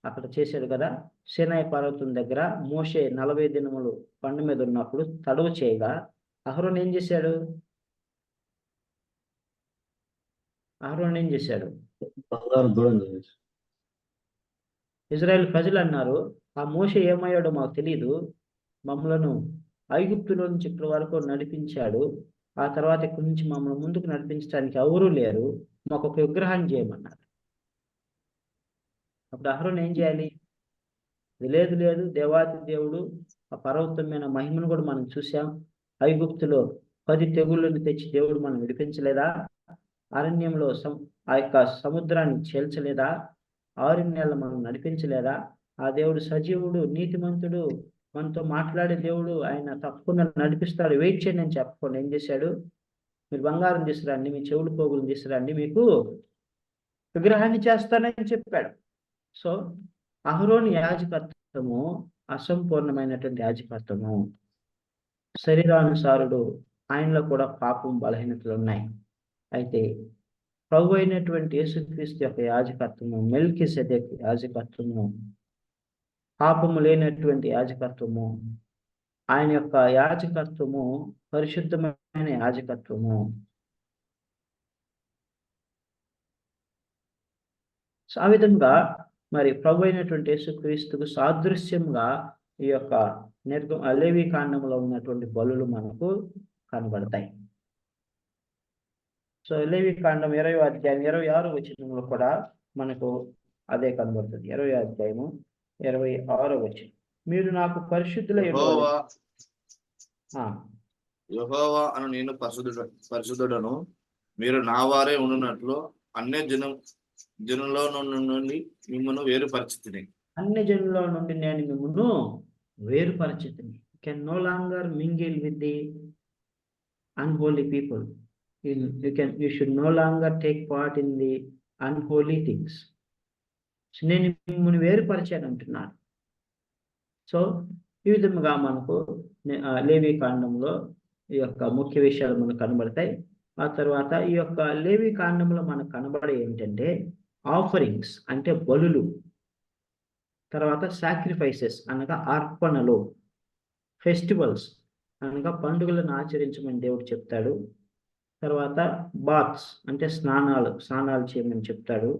అక్కడ చేశాడు కదా, సీనాయి పర్వతం దగ్గర మోషే 40 దినములు కొండ మీద ఉన్నప్పుడు తడవు చేయగా అహరోను ఏం చేశాడు? ఇజ్రాయెల్ ప్రజలు అన్నారు, ఆ మోషే ఏమయ్యాడో మాకు తెలియదు, మమ్మలను ఐగుప్తులో నుంచి ఇక్కడి వరకు నడిపించాడు, ఆ తర్వాత ఇక్కడి నుంచి మమ్మల్ని ముందుకు నడిపించడానికి ఎవరూ లేరు, మాకు ఒక విగ్రహాన్ని చేయమన్నారు. అప్పుడు అహరోను ఏం చేయాలి? లేదు లేదు, దేవాతి దేవుడు ఆ పర్వతం మీద మహిమను కూడా మనం చూసాం. ఐగుప్తులో 10 తెగుళ్ళను తెచ్చి దేవుడు మనం విడిపించలేదా? అరణ్యంలో ఆ యొక్క సముద్రాన్ని చేల్చలేదా? 6 నెలలు మనం నడిపించలేదా? ఆ దేవుడు సజీవుడు, నీతిమంతుడు, మనతో మాట్లాడే దేవుడు, ఆయన తప్పకుండా నడిపిస్తాడు, వెయిట్ చేయండి అని చెప్పకుండా ఏం చేశాడు? మీరు బంగారం తీసుకురండి, మీ చెవులు పోగులు తీసుకురండి, మీకు విగ్రహాన్ని చేస్తానని చెప్పాడు. సో అహరోను యాజకత్వము అసంపూర్ణమైనటువంటి యాజకత్వము. శరీరానుసారుడు, ఆయనలో కూడా పాపం బలహీనతలు ఉన్నాయి. అయితే ప్రభు అయినటువంటి యేసుక్రీస్తు యొక్క యాజకత్వము, మెల్కీసెదెకు యాజకత్వము, పాపము లేనటువంటి యాజకత్వము. ఆయన యొక్క యాజకత్వము పరిశుద్ధమైన యాజకత్వము. ఆ విధంగా మరి ప్రభు అయినటువంటి యేసుక్రీస్తుకు సాదృశ్యంగా ఈ యొక్క లేవి కాండంలో ఉన్నటువంటి బలులు మనకు కనబడతాయి. సో లేవి కాండం 20వ అధ్యాయం 26వ వచనంలో కూడా మనకు అదే కనబడుతుంది. 20వ అధ్యాయము 26వ వచనం, మీరు నాకు పరిశుద్ధులై యెహోవా అను నేను పరిశుద్ధుడను, మీరు నా వారే ఉండునట్లు అన్య జనుల్లో నుండి మిమ్మల్ని వేరుపరిచితిని. అన్ని జనుల నుండి నేను మిమ్మల్ని వేరుపరిచితిని. can no longer mingle with the unholy people. You should no longer take part in the unholy things. So నేను మిమ్మల్ని వేరుపరిచాను అంటున్నాను. సో ఈ విధముగా మనకు లేవి కాండంలో ఈ యొక్క ముఖ్య విషయాలు మనకు కనబడతాయి. ఆ తర్వాత ఈ యొక్క లేవి కాండంలో మనకు కనబడే ఏంటంటే ఆఫరింగ్స్ అంటే బలులు, తర్వాత సాక్రిఫైసెస్ అనగా అర్పణలు, ఫెస్టివల్స్ అనగా పండుగలను ఆచరించమని దేవుడు చెప్తాడు. తర్వాత బాత్స్ అంటే స్నానాలు చేయమని చెప్తాడు.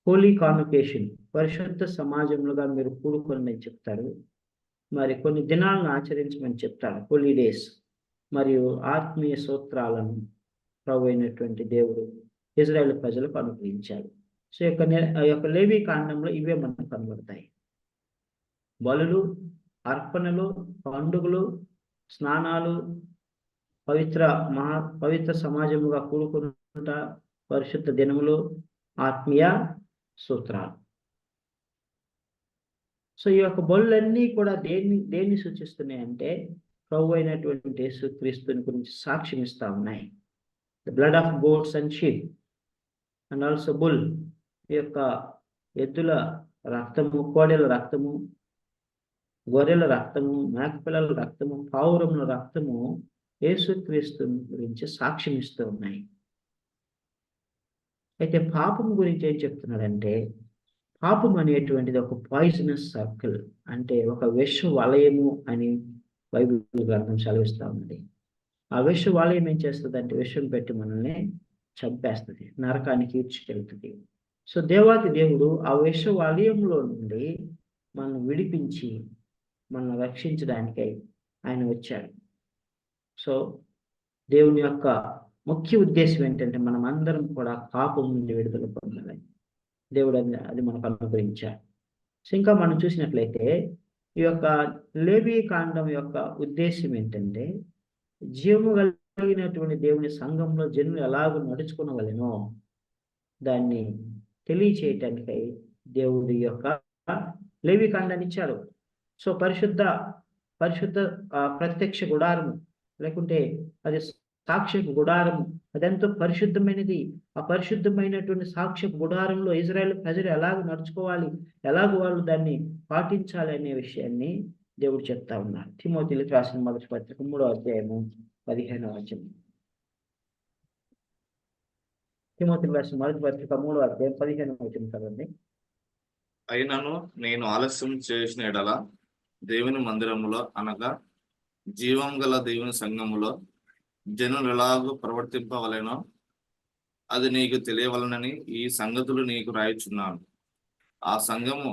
హోలీ కాన్వకేషన్ పరిశుద్ధ సమాజంలోగా మీరు కూడుకొని చెప్తాడు. మరి కొన్ని దినాలను ఆచరించమని చెప్తాడు, హోలీ డేస్. మరియు ఆత్మీయ సూత్రాలను ప్రభు అయినటువంటి దేవుడు ఇజ్రాయేల్ ప్రజలకు అనుగ్రహించాడు. సో ఈ యొక్క లేవి కాండంలో ఇవే మనకు కనబడతాయి. బలులు, అర్పణలు, పండుగలు, స్నానాలు, పవిత్ర సమాజముగా కూడుకుంటా, పరిశుద్ధ దినములు, ఆత్మీయ సూత్రాలు. సో ఈ యొక్క బలులన్నీ కూడా దేన్ని సూచిస్తున్నాయి అంటే ప్రభు అయినటువంటి యేసుక్రీస్తుని గురించి సాక్ష్యం ఇస్తా ఉన్నాయి. The blood of goats and sheep and also bull, ఈ యొక్క ఎద్దుల రక్తము, కోడెల రక్తము, గొర్రెల రక్తము, మేకపిల్లల రక్తము, పావురముల రక్తము యేసుక్రీస్తు గురించి సాక్ష్యం ఇస్తూ ఉన్నాయి. అయితే పాపం గురించి ఏం చెప్తున్నాడంటే పాపం అనేటువంటిది ఒక పాయిజనస్ సర్కిల్, అంటే ఒక విష వలయము అని బైబిల్ గ్రంథం సెలవిస్తూ ఉన్నది. ఆ విష వలయం ఏం చేస్తుంది అంటే విషం పెట్టి మనల్ని చంపేస్తుంది, నరకానికి ఈడ్చుకెళ్తుంది. సో దేవాది దేవుడు ఆ విష వలయంలో నుండి మనల్ని విడిపించి మనల్ని రక్షించడానికై ఆయన వచ్చాడు. సో దేవుని యొక్క ముఖ్య ఉద్దేశం ఏంటంటే మనం అందరం కూడా పాపం నుండి విడుదల పొందాలని దేవుడు అది మనకు అనుగ్రహించాడు. సో ఇంకా మనం చూసినట్లయితే ఈ యొక్క లేవి కాండం యొక్క ఉద్దేశం ఏంటంటే జీవము కలిగినటువంటి దేవుని సంఘంలో జనులు ఎలాగో నడుచుకునవలెనో దాన్ని తెలియచేయటానికై దేవుడి యొక్క లేవి కాండాన్ని ఇచ్చాడు. సో పరిశుద్ధ ప్రత్యక్ష గుడారము లేకుంటే అది సాక్ష్యపు గుడారము, అదెంతో పరిశుద్ధమైనది. ఆ పరిశుద్ధమైనటువంటి సాక్ష్యపు గుడారంలో ఇజ్రాయేల్ ప్రజలు ఎలాగ నడుచుకోవాలి, ఎలాగ వాళ్ళు దాన్ని పాటించాలి అనే విషయాన్ని దేవుడు చెప్తా ఉన్నాడు. తిమోతిలకు రాసిన మొదటి పత్రిక 3వ అధ్యాయము 15వ వచనం. తిమోతిలకు రాసిన మొదటి పత్రిక 3వ అధ్యాయం 15వ వచనం కదండి. అయినను నేను ఆలస్యం చేసిన ఎడల దేవుని మందిరములో అనగా జీవం గల దేవుని సంఘములో జనులు ఎలాగో ప్రవర్తింపవలెనో అది నీకు తెలియవలనని ఈ సంగతులు నీకు రాయిచున్నాను. ఆ సంఘము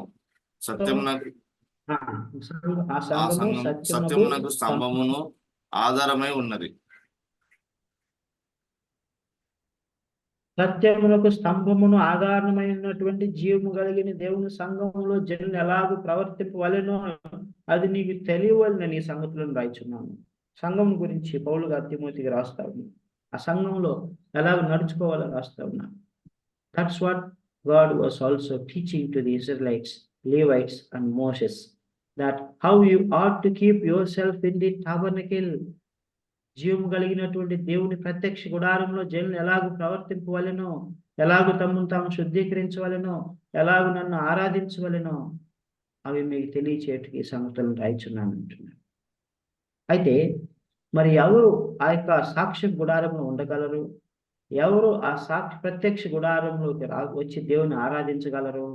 సత్యమునకు స్తంభమును ఆధారమై ఉన్నది. సత్యములకు స్తంభమును ఆధారమైనటువంటి జీవము కలిగిన దేవుని సంఘంలో జనులు ఎలాగో ప్రవర్తింపవలెనో అది నీకు తెలియవలనని ఈ సంగతులను రాయిచున్నాను. సంఘం గురించి పౌలు గారు తిమోతికి రాస్తా ఉన్నాను. ఆ సంఘంలో ఎలాగ నడుచుకోవాలో రాస్తా ఉన్నాను. That's what God was also teaching to the Israelites, Levites and Moses, that how you ought to keep yourself in the tabernacle. జీవము కలిగినటువంటి దేవుని ప్రత్యక్ష గుడారంలో జనులు ఎలాగో ప్రవర్తింపవలెనో, ఎలాగో తమను తాము శుద్ధీకరించవలెనో, ఎలాగో నన్ను ఆరాధించవలెనో అవి మీకు తెలియచేటికి సంగతులను రాయిచున్నాను అంటున్నాను. అయితే మరి ఎవరు ఆ యొక్క సాక్ష్య గుడారంలో ఉండగలరు? ఎవరు ఆ ప్రత్యక్ష గుడారంలోకి వచ్చి దేవుని ఆరాధించగలరు?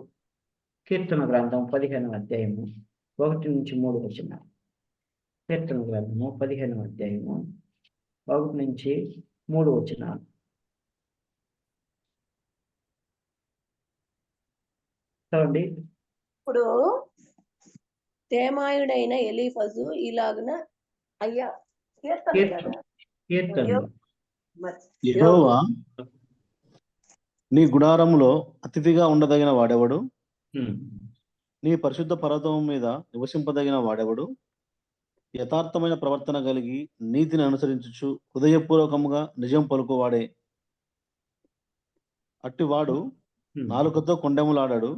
కీర్తన గ్రంథం 15వ అధ్యాయము 1 నుంచి 3 వచనాలు. కీర్తన గ్రంథము 15వ అధ్యాయము 1 నుంచి 3 వచనాలు. చూడండి. ఇప్పుడు తేమాయుడైన ఎలీఫజు ఇలాగున అయ్యా యెహోవా నీ గుడారములో అతిథిగా ఉండదగిన వాడెవడు? నీ పరిశుద్ధ పర్వతం మీద నివసింపదగిన వాడెవడు? యథార్థమైన ప్రవర్తన కలిగి నీతిని అనుసరించుచు హృదయపూర్వకముగా నిజం పలుకువాడే. అట్టివాడు నాలుకతో కొండెములాడాడు,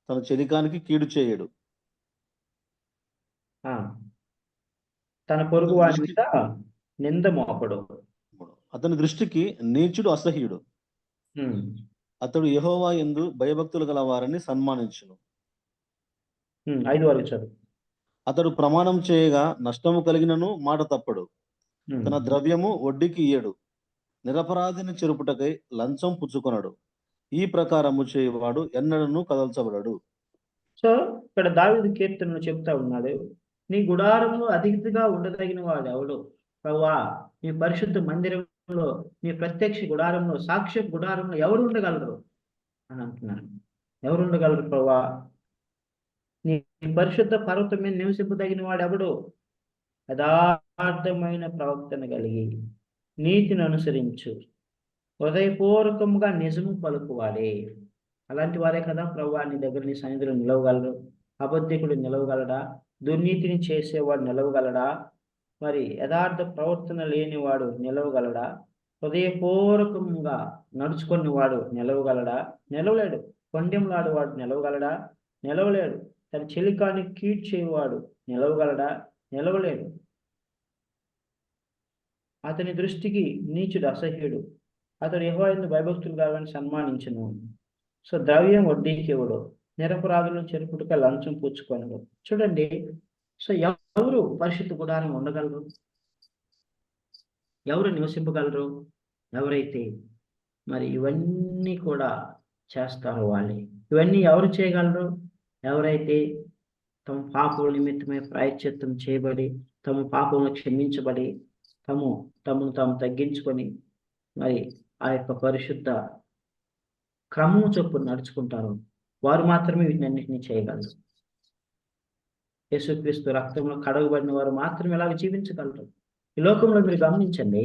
తన చెలికానికి కీడు చేయడు. తన పొరుగు వాని మీద నింద మోపడు. అతని దృష్టికి నీచుడు అసహ్యుడు. అతడు యెహోవా యందు భయభక్తులు గల వారిని సన్మానించును. 5 వరకు చదువు. అతడు ప్రమాణం చేయగా నష్టము కలిగినను మాట తప్పడు. ఉమ్. తన ద్రవ్యము వడ్డీకి ఇయ్యడు. నిరపరాధిని చెరుపుటకై లంచం పుచ్చుకొనడు. ఈ ప్రకారము చేయవాడు ఎన్నడను కదల్చబడడు. సో ఇక్కడ దావీదు కీర్తనలు చెప్తా ఉన్నాడు, నీ గుడారంలో అతిథిగా ఉండదగిన వాడు ఎవడు ప్రభువా? నీ పరిశుద్ధ మందిరంలో, నీ ప్రత్యక్ష గుడారంలో, సాక్ష్య గుడారంలో ఎవరు ఉండగలరు అని అంటున్నాడు. ఎవరు ఉండగలరు ప్రభువా? నీ పరిశుద్ధ పర్వతం మీద నివసింపదగిన వాడు ఎవడు? యథార్థమైన ప్రవర్తన కలిగి నీతిని అనుసరించు, హృదయపూర్వకంగా నిజము పలుకువాడే. అలాంటి వారే కదా ప్రభువా నీ దగ్గర, నీ సన్నిధిలో నిలవగలరు. అబద్ధికుడు నిలవగలడా? దుర్నీతిని చేసేవాడు నిలవగలడా? మరి యథార్థ ప్రవర్తన లేనివాడు నిలవగలడా? హృదయపూర్వకంగా నడుచుకునేవాడు నిలవగలడా? నిలవలేడు. కొండెంలాడువాడు నిలవగలడా? నిలవలేడు. తన చెలికాన్ని కీడ్చేవాడు నిలవగలడా? నిలవలేడు. అతని దృష్టికి నీచుడు అసహ్యుడు. అతడు యెహోవా యందు భయభక్తులు కావాలని సన్మానించును. సో ద్రవ్యం వడ్డీకి ఇవ్వడు. నిరపరాధులను చెరుపుటక లంచం పుచ్చుకొనడు. చూడండి, సో ఎవరు పరిశుద్ధ గుడారం ఉండగలరు? ఎవరు నివసింపగలరు? ఎవరైతే మరి ఇవన్నీ కూడా చేస్తారో వాళ్ళే. ఇవన్నీ ఎవరు చేయగలరు? ఎవరైతే తమ పాపముల నిమిత్తమై ప్రాయశ్చిత్తం చేయబడి, తమ పాపములు క్షమించబడి, తమను తాము తగ్గించుకొని మరి ఆ యొక్క పరిశుద్ధ క్రమము చొప్పున నడుచుకుంటారు. వారు మాత్రమే వీటినన్నింటినీ చేయగలరు. యేసుక్రీస్తు రక్తంలో కడగబడిన వారు మాత్రమే ఇలాగ జీవించగలరు. ఈ లోకంలో మీరు గమనించండి,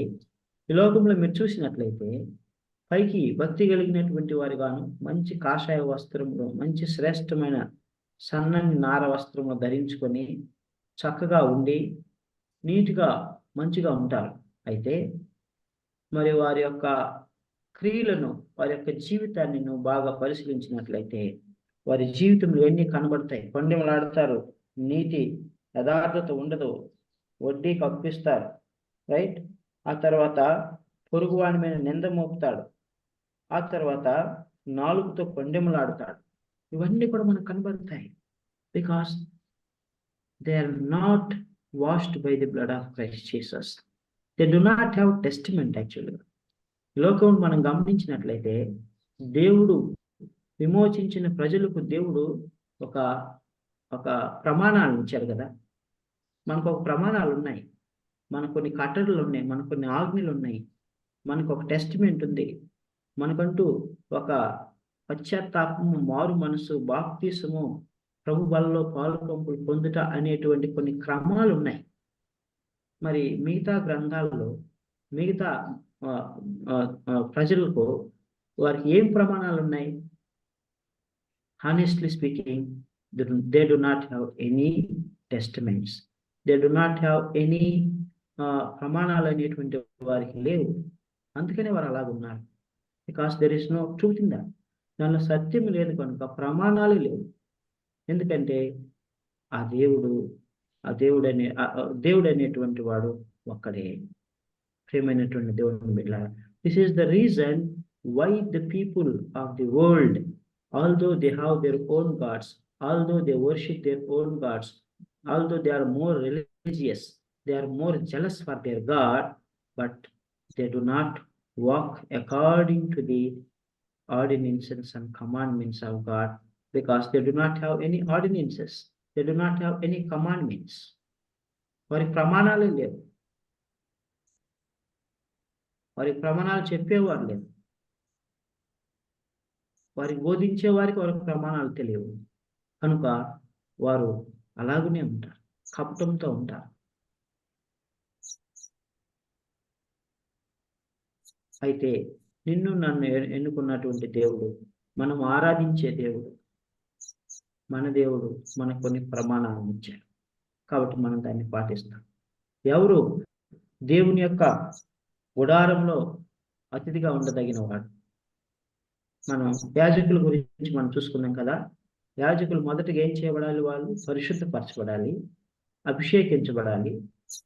ఈ లోకంలో మీరు చూసినట్లయితే పైకి భక్తి కలిగినటువంటి వారు గాను మంచి కాషాయ వస్త్రములు, మంచి శ్రేష్టమైన సన్నని నార వస్త్రములు ధరించుకొని చక్కగా ఉండి నీట్గా మంచిగా ఉంటారు. అయితే మరి వారి యొక్క క్రియలను, వారి యొక్క జీవితాన్ని నువ్వు బాగా పరిశీలించినట్లయితే వారి జీవితంలో ఎన్ని కనబడతాయి? కొండెములాడతారు, నీతి యథార్థత ఉండదు, వడ్డీ కప్పిస్తారు, రైట్? ఆ తర్వాత పొరుగువాని మీద నింద మోపుతాడు, ఆ తర్వాత నాలుగుతో కొండెములాడతాడు. ఇవన్నీ కూడా మనకు కనబడతాయి. Because they are not washed by the blood of Christ Jesus. They do not have testament actually. లోకం మనం గమనించినట్లయితే దేవుడు విమోచించిన ప్రజలకు దేవుడు ఒక ప్రమాణాలను ఇచ్చారు కదా. మనకు ఒక ప్రమాణాలు ఉన్నాయి, మనకు కొన్ని కట్టడలు ఉన్నాయి, మనకు కొన్ని ఆజ్ఞలు ఉన్నాయి, మనకు ఒక టెస్టిమెంట్ ఉంది, మనకంటూ ఒక పశ్చాత్తాపము, మారు మనసు, బాప్తిసము, ప్రభు బలలో పాలుపంపులు పొందుట అనేటువంటి కొన్ని క్రమాలు ఉన్నాయి. మరి మిగతా గ్రంథాల్లో మిగతా ప్రజలకు వారికి ఏం ప్రమాణాలు ఉన్నాయి? Honestly speaking, they do not have any testaments, దే డు నాట్ హ్యావ్ ఎనీ ప్రమాణాలు అనేటువంటి వారికి లేవు. అందుకనే వారు అలాగున్నారు. Because there is no truth in that. దానిలో సత్యం లేదు కనుక ప్రమాణాలు లేవు. ఎందుకంటే ఆ దేవుడు అనేటువంటి వాడు ఒక్కడే. ప్రియమైనటువంటి దేవుని బిడ్డలారా, this is the reason why the people of the world, although they have their own gods, although they worship their own gods, although they are more religious, they are more jealous for their god, but they do not walk according to the ordinances and commandments of God, because they do not have any ordinances, they do not have any commandments. వారి ప్రమాణాలే లేవు, వారి ప్రమాణాలు చెప్పేవారు లేరు, వారికి బోధించే వారికి వారి ప్రమాణాలు తెలియవు. కనుక వారు అలాగనే ఉంటారు, కపటంతో ఉంటారు. అయితే నిన్ను నన్ను ఎన్నుకున్నటువంటి దేవుడు, మనం ఆరాధించే దేవుడు, మన దేవుడు మనకు కొన్ని ప్రమాణాలను ఇచ్చాడు. కాబట్టి మనం దాన్ని పాటిస్తాం. ఎవరు దేవుని యొక్క గుడారంలో అతిథిగా ఉండదగిన వాడు? మనం యాజకుల గురించి మనం చూసుకున్నాం కదా. యాజకులు మొదటగా ఏం చేయబడాలి? వాళ్ళు పరిశుద్ధపరచబడాలి, అభిషేకించబడాలి,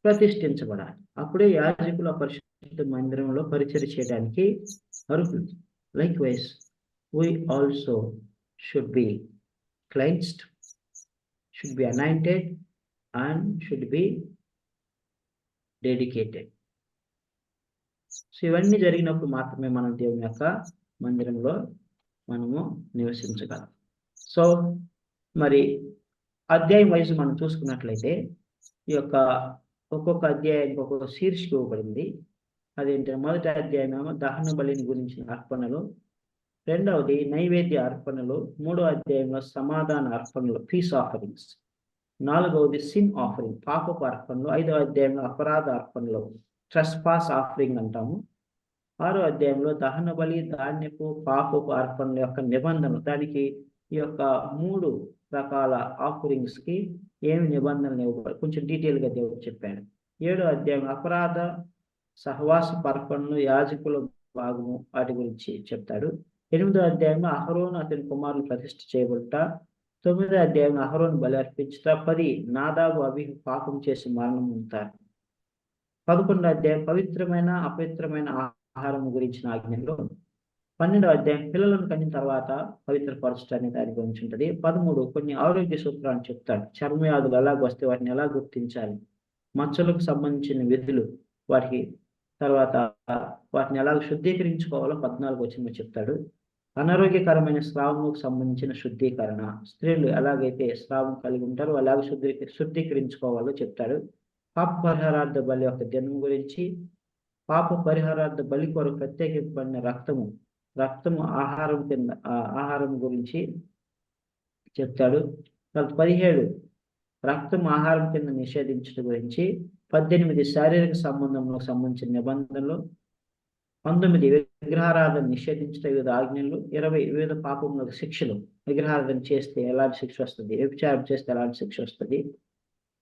ప్రతిష్ఠించబడాలి. అప్పుడే యాజకులు ఆ పరిశుద్ధ మందిరంలో పరిచర్య చేయడానికి అర్హులు. Likewise we also should be cleansed, should be anointed and should be dedicated. So ఇవన్నీ జరిగినప్పుడు మాత్రమే మనం దేవుని యొక్క మందిరంలో మనము నివసించగలం. సో మరి అధ్యాయం వైజ్ మనం చూసుకున్నట్లయితే ఈ యొక్క ఒక్కొక్క అధ్యాయానికి ఒక్కొక్క శీర్షిక ఇవ్వబడింది. అదేంటంటే మొదటి అధ్యాయం ఏమో దహన బలిని గురించిన అర్పణలు, రెండవది నైవేద్య అర్పణలు, మూడో అధ్యాయంలో సమాధాన అర్పణలు పీస్ ఆఫరింగ్స్, నాలుగవది సిన్ ఆఫరింగ్ పాపపు అర్పణలు, ఐదవ అధ్యాయంలో అపరాధ అర్పణలు ట్రెస్పాస్ ఆఫరింగ్ అంటాము, ఆరో అధ్యాయంలో దహన బలి ధాన్యపు పాపపు అర్పణల యొక్క నిబంధనలు, దానికి ఈ యొక్క 3 రకాల ఆఫరింగ్స్ కి ఏమి నిబంధనలు ఇవ్వబడి కొంచెం డీటెయిల్ గా దేవుడు చెప్పాడు. 7వ అధ్యాయం అపరాధ సహవాస అర్పణలు యాజకుల భాగము వాటి గురించి చెప్తాడు. 8వ అధ్యాయంలో అహరోను అతని కుమారులు ప్రతిష్ఠ చేయబడుట, 9వ అధ్యాయంలో అహరోను బలి అర్పించుట, 10 నాదాబు అబీహు పాపం చేసి మరణం ఉంటారు. 11వ అధ్యాయం పవిత్రమైన అపవిత్రమైన ఆహారం గురించిన ఆజ్ఞలో, 12వ అధ్యాయం పిల్లలను కనిన తర్వాత పవిత్రపరచడాన్ని దాని గురించి ఉంటుంది. 13 కొన్ని ఆరోగ్య సూత్రాలను చెప్తాడు. చర్మ వ్యాధులు ఎలాగ వస్తే వాటిని ఎలా గుర్తించాలి, మచ్చలకు సంబంధించిన విధులు, వాటికి తర్వాత వాటిని ఎలాగ శుద్ధీకరించుకోవాలో 14వ వచనంలో చెప్తాడు. అనారోగ్యకరమైన స్రావముకు సంబంధించిన శుద్ధీకరణ, స్త్రీలు ఎలాగైతే స్రావం కలిగి ఉంటారో ఎలాగ శుద్ధీకరించుకోవాలో చెప్తాడు. పాప పరిహారార్థ బలి యొక్క దినం గురించి, పాప పరిహారార్థ బలి కొరకు ప్రత్యేకింపబడిన రక్తము ఆహారం గురించి చెప్తాడు. 17 రక్తం ఆహారం కింద నిషేధించడం గురించి, 18 శారీరక సంబంధంలో సంబంధించిన నిబంధనలు, 19 విగ్రహారాధన నిషేధించడం వివిధ ఆజ్ఞలు, 20 వివిధ పాపములకు శిక్షలు, విగ్రహారాధన చేస్తే ఎలాంటి శిక్ష వస్తుంది, వ్యభిచారం చేస్తే ఎలాంటి శిక్ష వస్తుంది.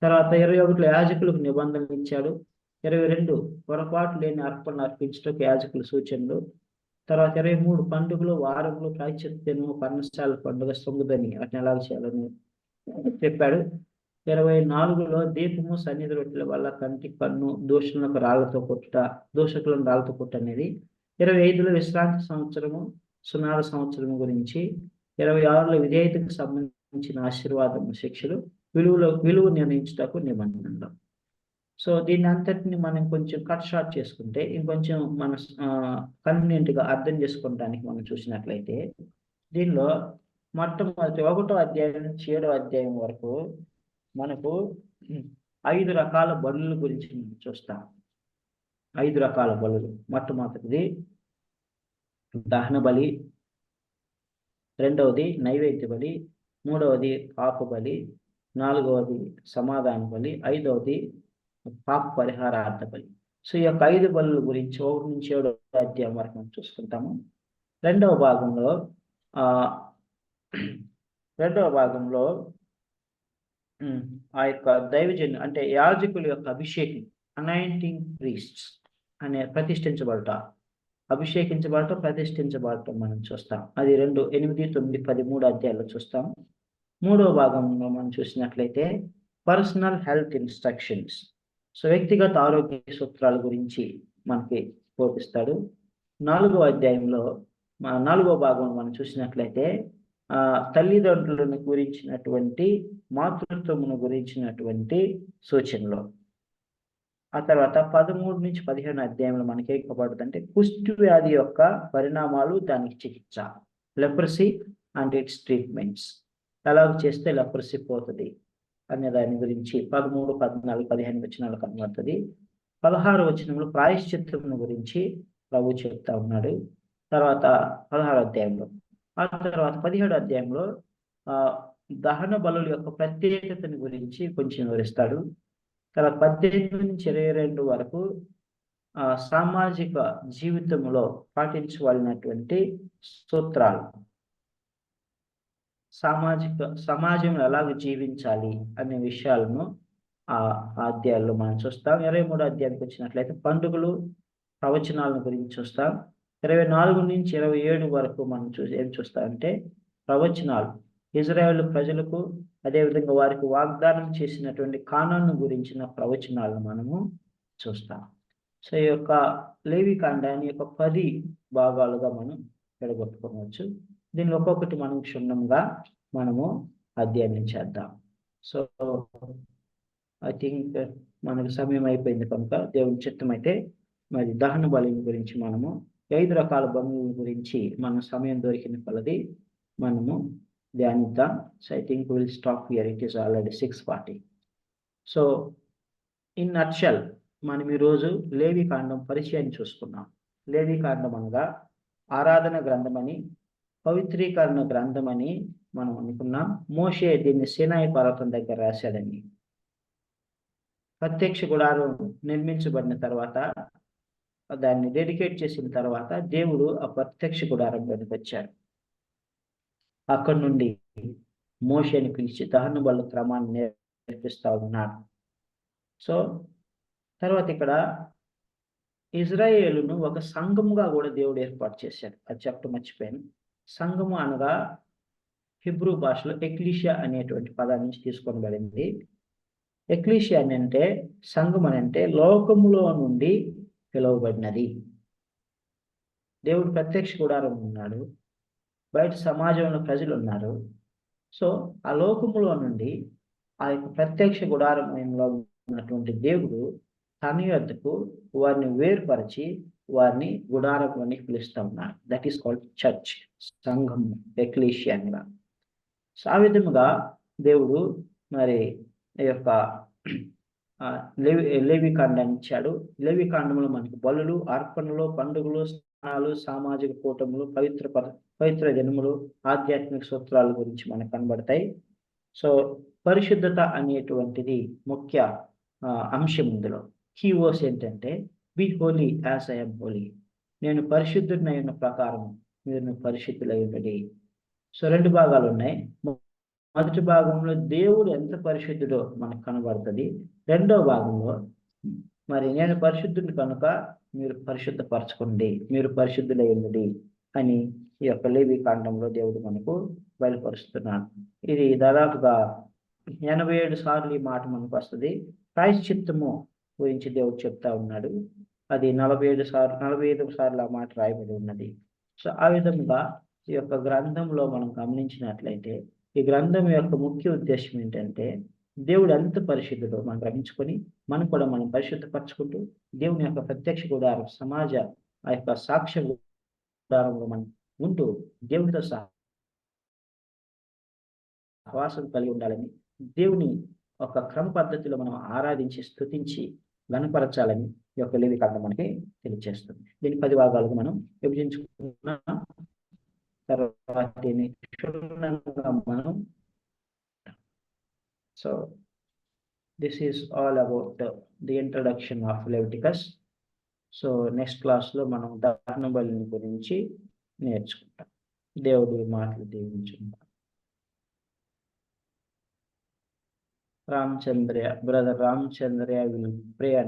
తర్వాత 21 యాజకులకు నిబంధనలు ఇచ్చాడు. 22 పొరపాటు లేని అర్పణ అర్పించడానికి యాజకుల సూచనలు. తర్వాత 23 పండుగలు, వారములు, ప్రాయశ్చిత్తము, పర్ణశాల పండుగ, సొమ్ముదని వాటిని ఎలా చేయాలని చెప్పాడు. 24లో దీపము సన్నిధి రొట్టెల వల్ల కంటి కన్ను దోషులకు రాళ్లతో కొట్ట అనేది. 25లో విశ్రాంతి సంవత్సరము, సునాద సంవత్సరము గురించి. 26లో విధేయతకు సంబంధించిన ఆశీర్వాదము, శిక్షలు, విలువ నిర్ణయించుటకు నిబంధనలు. సో దీన్ని అంతటిని మనం కొంచెం కట్ షార్ట్ చేసుకుంటే ఇంకొంచెం మన కన్వీనియంట్ గా అర్థం చేసుకోవడానికి మనం చూసినట్లయితే, దీనిలో మొట్టమొదటి 1వ అధ్యాయం నుంచి 7వ అధ్యాయం వరకు మనకు 5 రకాల బలుల గురించి మనం చూస్తాం. 5 రకాల బలులు. మొట్టమొదటిది దహన బలి, రెండవది నైవేద్య బలి, మూడవది పాప బలి, 4వది సమాధాన బలి, 5వది పాప పరిహారార్థ బలి. సో ఈ యొక్క 5 బలుల గురించి 1 నుంచి 7వ అధ్యాయం వరకు మనం చూసుకుంటాము. రెండవ భాగంలో ఆ యొక్క దైవజన్ అంటే యాజకుల యొక్క అభిషేకం, అనాయింటింగ్ ప్రీస్ట్స్ అనే ప్రతిష్ఠించబడటం మనం చూస్తాం. అది 2, 8, 9, 13 అధ్యాయాల్లో చూస్తాం. 3వ భాగంలో మనం చూసినట్లయితే పర్సనల్ హెల్త్ ఇన్స్ట్రక్షన్స్, సో వ్యక్తిగత ఆరోగ్య సూత్రాల గురించి మనకి బోధిస్తాడు. 4వ అధ్యాయంలో 4వ భాగంలో మనం చూసినట్లయితే తల్లిదండ్రులను గురించినటువంటి, మాతృత్వమును గురించినటువంటి సూచనలు. ఆ తర్వాత 13 నుంచి 15 అధ్యాయంలో మనకి ఏం ఇవ్వబడుతుందంటే కుష్టు వ్యాధి యొక్క పరిణామాలు, దానికి చికిత్స, లెప్రసీ అండ్ ఇట్స్ ట్రీట్మెంట్స్, ఎలాగ చేస్తే లెప్రసీ పోతుంది అనే దాని గురించి 13, 14, 15 వచనాలు కనబడుతుంది. 16వ వచనంలో ప్రాయశ్చిత్తమును గురించి ప్రభు చెప్తా ఉన్నాడు. తర్వాత 16వ అధ్యాయంలో, ఆ తర్వాత 17వ అధ్యాయంలో దహన బలుల యొక్క ప్రత్యేకతను గురించి కొంచెం వివరిస్తాడు. తర్వాత 18 నుంచి 22 వరకు సామాజిక జీవితంలో పాటించవలసినటువంటి సూత్రాలు, సమాజంలో ఎలాగ జీవించాలి అనే విషయాలను ఆ అధ్యాయాల్లో మనం చూస్తాం. 23వ అధ్యాయానికి వచ్చినట్లయితే పండుగలు, ప్రవచనాలను గురించి చూస్తాం. 24 నుంచి 27 వరకు మనం ఏం చూస్తామంటే ప్రవచనాలు, ఇజ్రాయేల్ ప్రజలకు అదేవిధంగా వారికి వాగ్దానం చేసినటువంటి కానాను గురించిన ప్రవచనాలను మనము చూస్తాం. సో ఈ యొక్క లేవి కాండాన్ని యొక్క 10 భాగాలుగా మనం విడగొట్టుకోవచ్చు. దీనిలో ఒక్కొక్కటి మనం క్షుణ్ణంగా మనము అధ్యయనం చేద్దాం. సో ఐ థింక్ మనకు సమయం అయిపోయింది కనుక దేవుని చిత్తం అయితే మరి దహన బలిని గురించి మనము 5 రకాల బలుల గురించి మనం సమయం దొరికిన కొలది మనము ధ్యానిద్దాం. So I think will stop here, it is already 6:40. So in nutshell మనం ఈరోజు లేవి కాండం పరిచయాన్ని చూసుకున్నాం. లేవి కాండం అనగా ఆరాధన గ్రంథమని, పవిత్రీకరణ గ్రంథమని మనం అనుకున్నాం. మోషే దీన్ని సీనాయి పర్వతం దగ్గర రాశాడని. ప్రత్యక్ష గుడారం నిర్మించబడిన తర్వాత, దాన్ని డెడికేట్ చేసిన తర్వాత దేవుడు ఆ ప్రత్యక్ష గుడారంలోనికి వచ్చాడు. అక్కడి నుండి మోషేని పిలిచి దహన బలుల క్రమాన్ని నేర్పిస్తా ఉన్నాడు. సో తర్వాత ఇక్కడ ఇజ్రాయేలును ఒక సంఘముగా కూడా దేవుడు ఏర్పాటు చేశాడు. అది చెప్పడం మర్చిపోయాను. సంఘము అనగా హిబ్రూ భాషలో ఎక్లీషియా అనేటువంటి పదాన్ని నుంచి తీసుకోబడింది. ఎక్లీషియా అని అంటే, సంఘం అని అంటే లోకములో నుండి పిలువబడినది. దేవుడు ప్రత్యక్ష గుడారం ఉన్నాడు, బయట సమాజంలో ప్రజలు ఉన్నారు. సో ఆ లోకములో నుండి ఆ యొక్క ప్రత్యక్ష గుడారంలో ఉన్నటువంటి దేవుడు తన యొద్దకు వారిని వేరుపరిచి వారిని గుడారంలోనికి పిలుస్తూ ఉన్నారు. దట్ ఈస్ కాల్డ్ చర్చ్, సంఘం, ఎక్లీషియాగా. సో ఆ విధముగా దేవుడు మరి ఈ యొక్క లేవి కాండాన్ని ఇచ్చాడు. లేవి కాండంలో మనకి బలులు, అర్పణలు, పండుగలు, స్నానాలు, సామాజిక కూటములు, పవిత్ర దినములు, ఆధ్యాత్మిక సూత్రాల గురించి మనకు కనబడతాయి. సో పరిశుద్ధత అనేటువంటిది ముఖ్య అంశం. ఇందులో కీవర్డ్స్ ఏంటంటే be holy as I am holy. నేను పరిశుద్ధుడినై ఉన్న ప్రకారం మీరు పరిశుద్ధులై ఉండండి. సో 2 భాగాలు ఉన్నాయి. మొదటి భాగంలో దేవుడు ఎంత పరిశుద్ధుడో మనకు కనబడుతుంది. రెండో భాగంలో మరి నేను పరిశుద్ధుని కనుక మీరు పరిశుద్ధపరచుకోండి, మీరు పరిశుద్ధులై ఉండండి అని ఈ యొక్క లేవి కాండంలో దేవుడు మనకు బయలుపరుస్తున్నాడు. ఇది దాదాపుగా 87 సార్లు ఈ మాట మనకు వస్తుంది. ప్రాయశ్చిత్తము గురించి దేవుడు చెప్తా ఉన్నాడు. అది 45 సార్లు ఆ మాట రాయబడి ఉన్నది. సో ఆ విధంగా ఈ యొక్క గ్రంథంలో మనం గమనించినట్లయితే ఈ గ్రంథం యొక్క ముఖ్య ఉద్దేశం ఏంటంటే దేవుడు ఎంత పరిశుద్ధుడో మనం గ్రహించుకొని మనం కూడా మనం పరిశుద్ధపరచుకుంటూ దేవుని యొక్క ప్రత్యక్ష గుడారం, సమాజ ఆ యొక్క సాక్ష్య గుడారంలో మనం ఉంటూ దేవునితో సహవాసం కలిగి ఉండాలని, దేవుని ఒక క్రమ పద్ధతిలో మనం ఆరాధించి స్తుతించి గణపరచాలని ఈ యొక్క లేవి కాండం మనకి తెలియజేస్తుంది. దీన్ని 10 భాగాలుగా మనం విభజించుకున్న తర్వాత మనం so this is all about the introduction of Leviticus. So next క్లాస్లో మనం దహన బలిని గురించి నేర్చుకుంటాం. దేవుడి మాటలు దీవించుకుంటాం. Ramchandra, brother Ramchandra will pray and